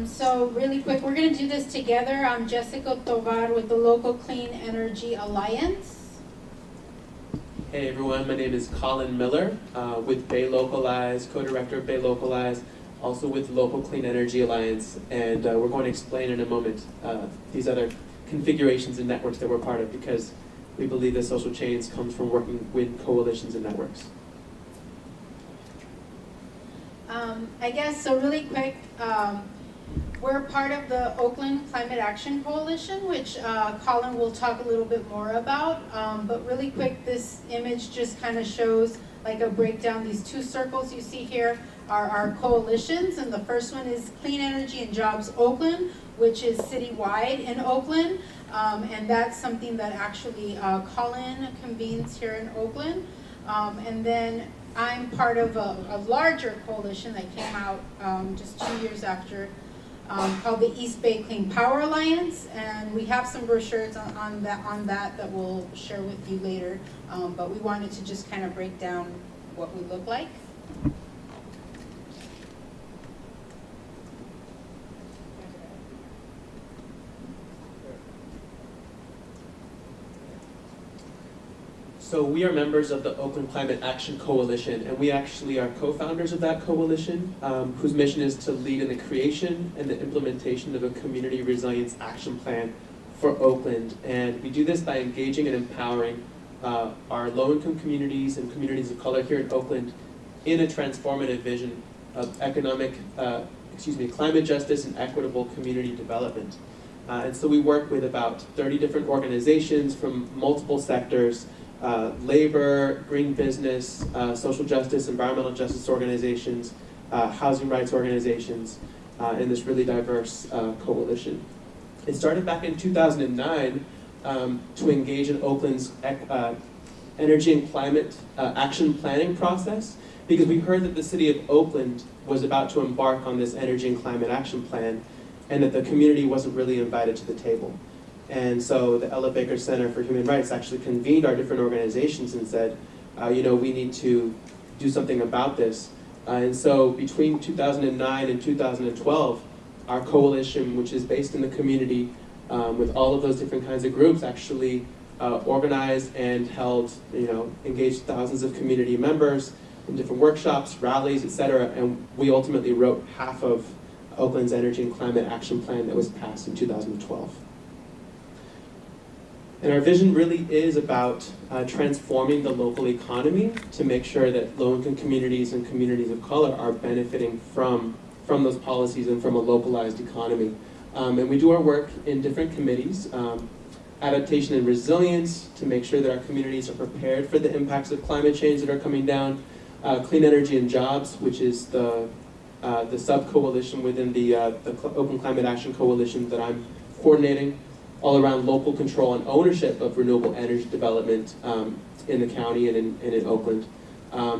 So really quick, we're going to do this together. I'm Jessica Tovar with the Local Clean Energy Alliance. Hey everyone, my name is Colin Miller with Bay Localize, co-director of Bay Localize, also with Local Clean Energy Alliance, and we're going to explain in a moment these other configurations and networks that we're part of, because we believe that social change comes from working with coalitions and networks. I guess, so really quick, we're part of the Oakland Climate Action Coalition, which Colin will talk a little bit more about. But really quick, this image just kind of shows like a breakdown. These two circles you see here are our coalitions, and the first one is Clean Energy and Jobs Oakland, which is citywide in Oakland. And that's something that actually Colin convenes here in Oakland. And then I'm part of a larger coalition that came out just 2 years after, called the East Bay Clean Power Alliance, and we have some brochures on that we'll share with you later. But we wanted to just kind of break down what we look like. So we are members of the Oakland Climate Action Coalition, and we actually are co-founders of that coalition, whose mission is to lead in the creation and the implementation of a community resilience action plan for Oakland. And we do this by engaging and empowering our low-income communities and communities of color here in Oakland in a transformative vision of climate justice and equitable community development. And so we work with about 30 different organizations from multiple sectors: labor, green business, social justice, environmental justice organizations, housing rights organizations, in this really diverse coalition. It started back in 2009 to engage in Oakland's energy and climate action planning process, because we heard that the city of Oakland was about to embark on this energy and climate action plan, and that the community wasn't really invited to the table. And so the Ella Baker Center for Human Rights actually convened our different organizations and said, we need to do something about this. And so between 2009 and 2012, our coalition, which is based in the community with all of those different kinds of groups, actually organized and held, engaged thousands of community members in different workshops, rallies, etc. And we ultimately wrote half of Oakland's Energy and Climate Action Plan that was passed in 2012. And our vision really is about transforming the local economy to make sure that low-income communities and communities of color are benefiting from those policies and from a localized economy. And we do our work in different committees: adaptation and resilience, to make sure that our communities are prepared for the impacts of climate change that are coming down; clean energy and jobs, which is the sub-coalition within the Oakland Climate Action Coalition that I'm coordinating, all around local control and ownership of renewable energy development in the county and in Oakland.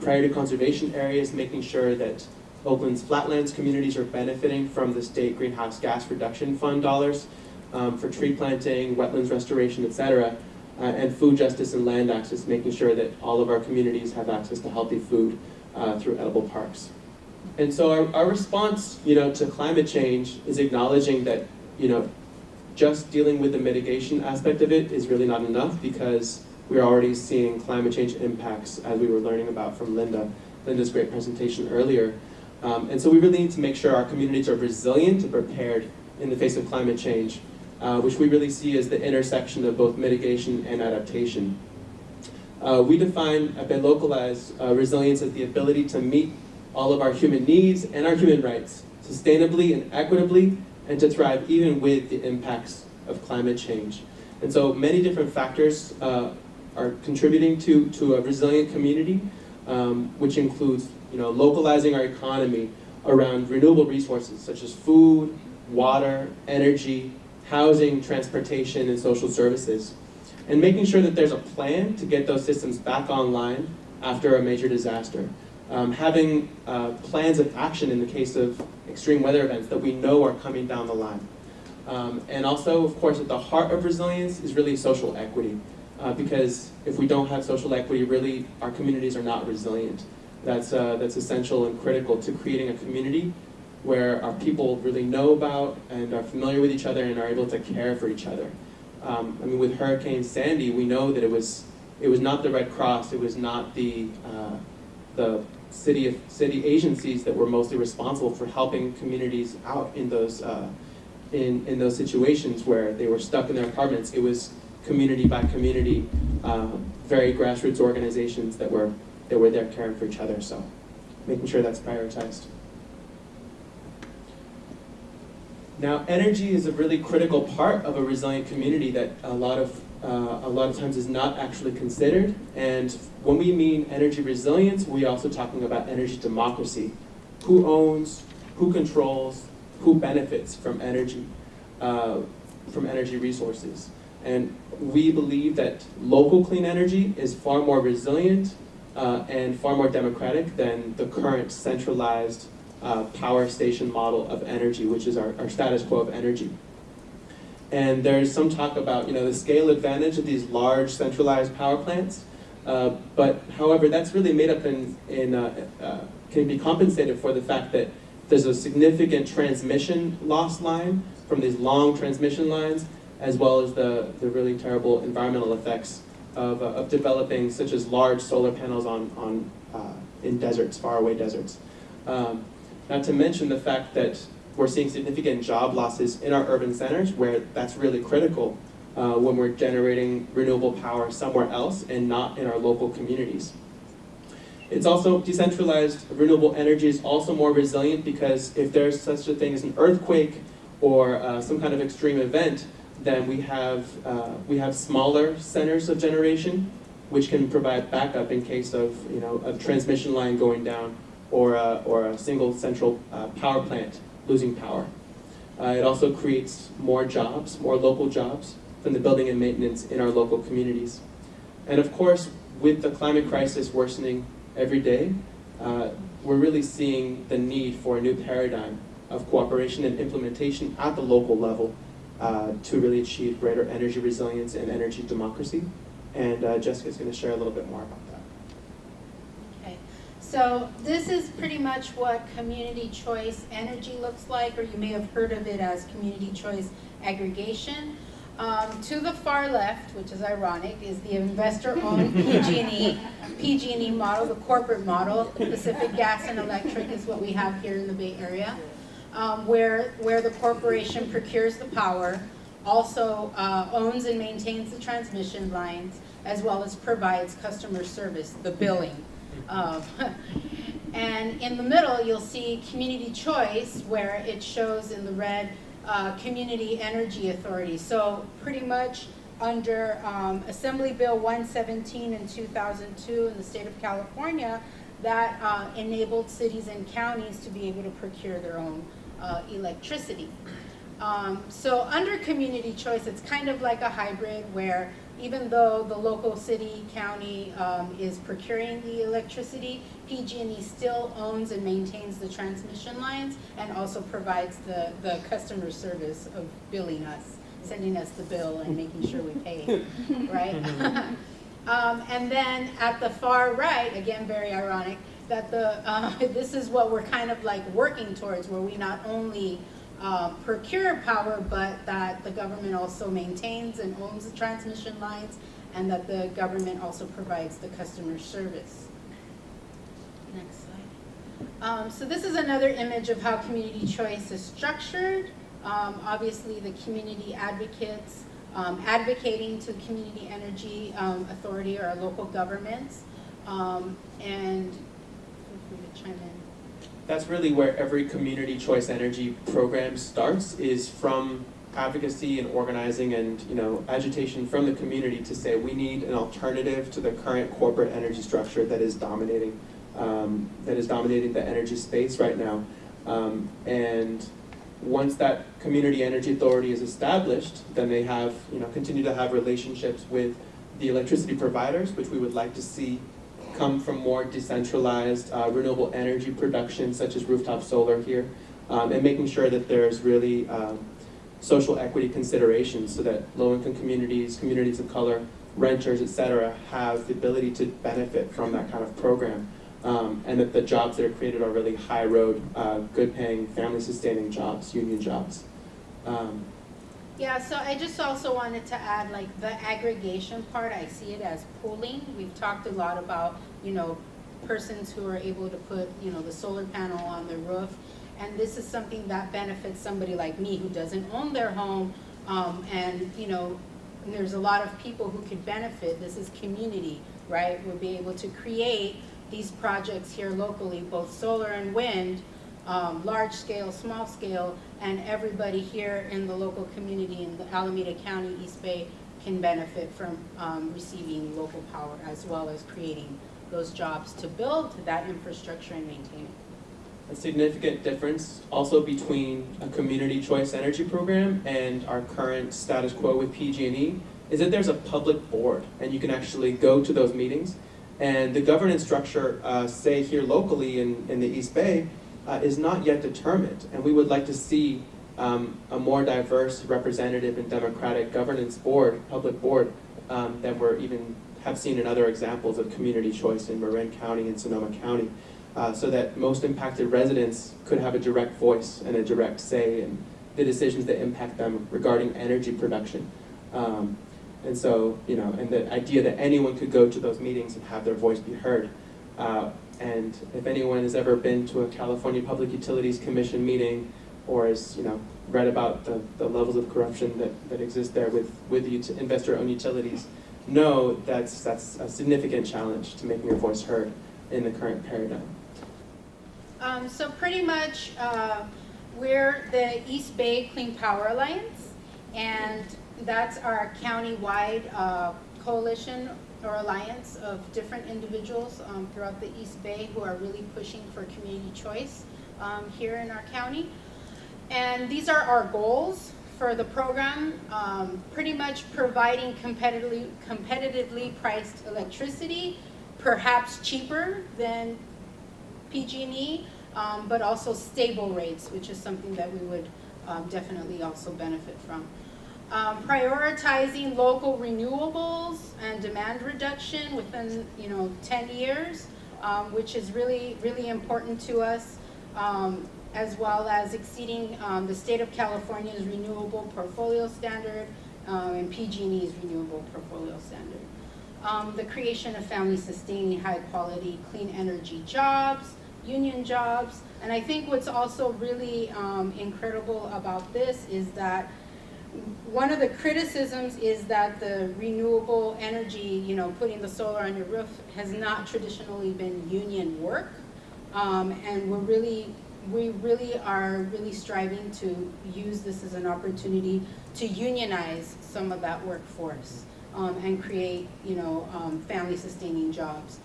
Priority conservation areas, making sure that Oakland's flatlands communities are benefiting from the state greenhouse gas reduction fund dollars for tree planting, wetlands restoration, etc. And food justice and land access, making sure that all of our communities have access to healthy food through edible parks. And so our response, to climate change is acknowledging that, just dealing with the mitigation aspect of it is really not enough, because we're already seeing climate change impacts, as we were learning about from Linda's great presentation earlier. And so we really need to make sure our communities are resilient and prepared in the face of climate change, which we really see as the intersection of both mitigation and adaptation. We define at Bay Localize resilience as the ability to meet all of our human needs and our human rights sustainably and equitably, and to thrive even with the impacts of climate change. And so many different factors are contributing to a resilient community, which includes localizing our economy around renewable resources such as food, water, energy, housing, transportation, and social services, and making sure that there's a plan to get those systems back online after a major disaster. Having plans of action in the case of extreme weather events that we know are coming down the line. And also, of course, at the heart of resilience is really social equity. Because if we don't have social equity, really, our communities are not resilient. That's essential and critical to creating a community where our people really know about and are familiar with each other and are able to care for each other. I mean, with Hurricane Sandy, we know that it was not the Red Cross, it was not the city agencies that were mostly responsible for helping communities out in those in those situations where they were stuck in their apartments. It was community by community, very grassroots organizations that were there caring for each other. So, making sure that's prioritized. Now, energy is a really critical part of a resilient community that a lot of times is not actually considered. And when we mean energy resilience, we're also talking about energy democracy. Who owns, who controls, who benefits from energy resources. And we believe that local clean energy is far more resilient and far more democratic than the current centralized power station model of energy, which is our status quo of energy. And there's some talk about the scale advantage of these large centralized power plants, but however, that's really made up can be compensated for the fact that there's a significant transmission loss line from these long transmission lines, as well as the really terrible environmental effects of developing such as large solar panels in deserts, faraway deserts. Not to mention the fact that we're seeing significant job losses in our urban centers, where that's really critical when we're generating renewable power somewhere else and not in our local communities. It's also decentralized renewable energy is also more resilient because if there's such a thing as an earthquake or some kind of extreme event, then we have smaller centers of generation, which can provide backup in case of a transmission line going down or a single central power plant losing power. It also creates more jobs, more local jobs from the building and maintenance in our local communities. And of course, with the climate crisis worsening every day, we're really seeing the need for a new paradigm of cooperation and implementation at the local level to really achieve greater energy resilience and energy democracy. And Jessica's going to share a little bit more about that. Okay, so this is pretty much what community choice energy looks like, or you may have heard of it as community choice aggregation. To the far left, which is ironic, is the investor-owned PG&E model, the corporate model. Pacific Gas and Electric is what we have here in the Bay Area, where the corporation procures the power, also owns and maintains the transmission lines, as well as provides customer service, the billing. And in the middle, you'll see community choice, where it shows in the red Community Energy Authority. So pretty much under Assembly Bill 117 in 2002 in the state of California, that enabled cities and counties to be able to procure their own electricity. So under community choice, it's kind of like a hybrid where even though the local city, county is procuring the electricity, PG&E still owns and maintains the transmission lines and also provides the customer service of billing us, sending us the bill and making sure we pay, right? And then at the far right, again, very ironic, that this is what we're kind of like working towards, where we not only procure power, but that the government also maintains and owns the transmission lines, and that the government also provides the customer service. Next slide. So this is another image of how community choice is structured. Obviously, the community advocates advocating to Community Energy Authority or local governments, and feel free to chime in. That's really where every community choice energy program starts, is from advocacy and organizing and agitation from the community to say we need an alternative to the current corporate energy structure that is dominating the energy space right now. And once that Community Energy Authority is established, then they have continue to have relationships with the electricity providers, which we would like to see come from more decentralized renewable energy production, such as rooftop solar here, and making sure that there's really social equity considerations so that low-income communities, communities of color, renters, etc., have the ability to benefit from that kind of program. and that the jobs that are created are really high road, good paying, family sustaining jobs, union jobs. Yeah, so I just also wanted to add, like, the aggregation part, I see it as pooling. We've talked a lot about, persons who are able to put, the solar panel on their roof. And this is something that benefits somebody like me who doesn't own their home. And there's a lot of people who could benefit. This is community, right? We'll be able to create these projects here locally, both solar and wind, large scale, small scale, and everybody here in the local community in the Alameda County, East Bay, can benefit from receiving local power, as well as creating those jobs to build that infrastructure and maintain it. A significant difference also between a community choice energy program and our current status quo with PG&E is that there's a public board, and you can actually go to those meetings. And the governance structure, say here locally in the East Bay, is not yet determined, and we would like to see a more diverse, representative, and democratic governance board, public board, that we're even have seen in other examples of community choice in Marin County and Sonoma County, so that most impacted residents could have a direct voice and a direct say in the decisions that impact them regarding energy production. And so, and the idea that anyone could go to those meetings and have their voice be heard. And if anyone has ever been to a California Public Utilities Commission meeting, or has read about the levels of corruption that exist there with investor-owned utilities, know that's a significant challenge to making your voice heard in the current paradigm. So pretty much, we're the East Bay Clean Power Alliance, and that's our county-wide coalition or alliance of different individuals throughout the East Bay who are really pushing for community choice here in our county. And these are our goals for the program, pretty much providing competitively priced electricity, perhaps cheaper than PG&E, but also stable rates, which is something that we would definitely also benefit from. Prioritizing local renewables and demand reduction within 10 years, which is really, really important to us, as well as exceeding the state of California's renewable portfolio standard and PG&E's renewable portfolio standard. The creation of family sustaining high quality clean energy jobs, union jobs, and I think what's also really incredible about this is that one of the criticisms is that the renewable energy, putting the solar on your roof, has not traditionally been union work, and we really are striving to use this as an opportunity to unionize some of that workforce and create, family sustaining jobs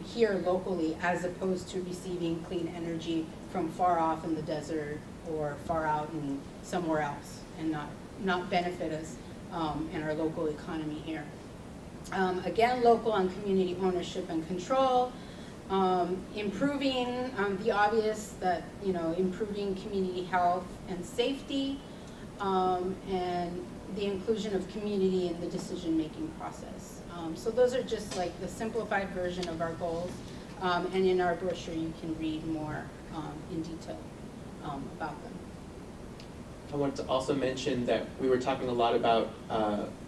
here locally, as opposed to receiving clean energy from far off in the desert or far out in somewhere else, and not benefit us in our local economy here. Again, local and community ownership and control, improving the obvious that, improving community health and safety, and the inclusion of community in the decision-making process. So those are just like the simplified version of our goals, and in our brochure you can read more in detail about them. I wanted to also mention that we were talking a lot about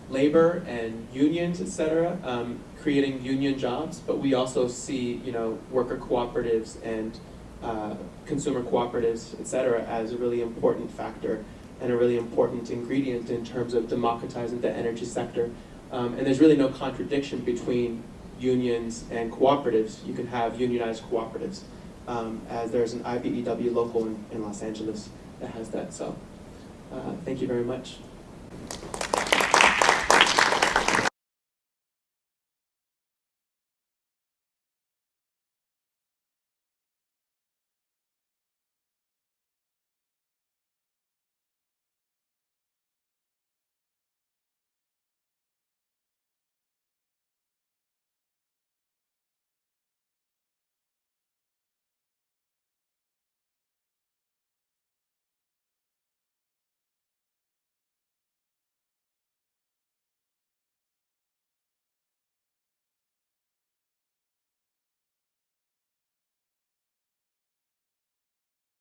labor and unions, et cetera, creating union jobs, but we also see, worker cooperatives and consumer cooperatives, et cetera, as a really important factor and a really important ingredient in terms of democratizing the energy sector. And there's really no contradiction between unions and cooperatives. You can have unionized cooperatives, as there's an IBEW local in Los Angeles that has that. So thank you very much.